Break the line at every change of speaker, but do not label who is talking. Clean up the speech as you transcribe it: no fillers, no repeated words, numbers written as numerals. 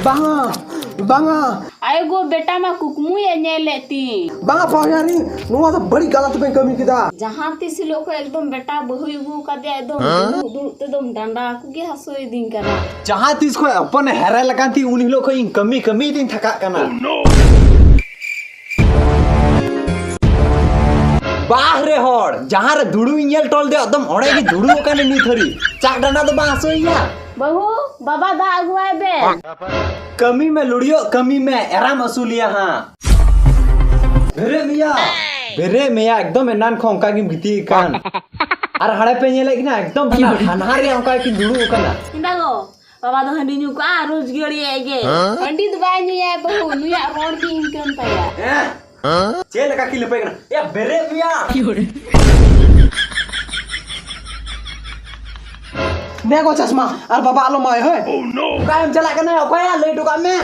बांगा बांगा
आए गो बेटा मा कुकमु ये नेलेती
बांगा पायारी नुआ तो बड़ी गलत पे कमी किदा
जहां तिस लोग को एकदम बेटा बहु युगु का दे एकदम दुड़ एकदम डंडा कुगे हसोय दिन करा
जहां तिस को अपन हेरे लगाती उन लोग को इन कमी कमी दिन थका कना बाहरे हर जहां रे दुड़ू इंजल टोल दे एकदम ओड़े की दुड़ू काने नी थरी चाक डंडा तो बासोइया
बहु बाबा दा अगुआई बे
कमी में लुड़ियो कमी में एराम असूलिया हां बेरे मिया एकदम एनान खोंका की भीती कान आर हड़े पे नेले किना एकदम हनहार रे ओका की दुड़ू कना
इंदागो बाबा दो हंडी न्यू का रोज गेड़ी आगे हंडी तो बाय न्यू या बहु नुया रोड की इनकम पाया
चेल का की लेपे कना या बेरे मिया देखो चश्मा और बाबा आलो माय है ओह नो कायम चला के ना ओका ले टुका में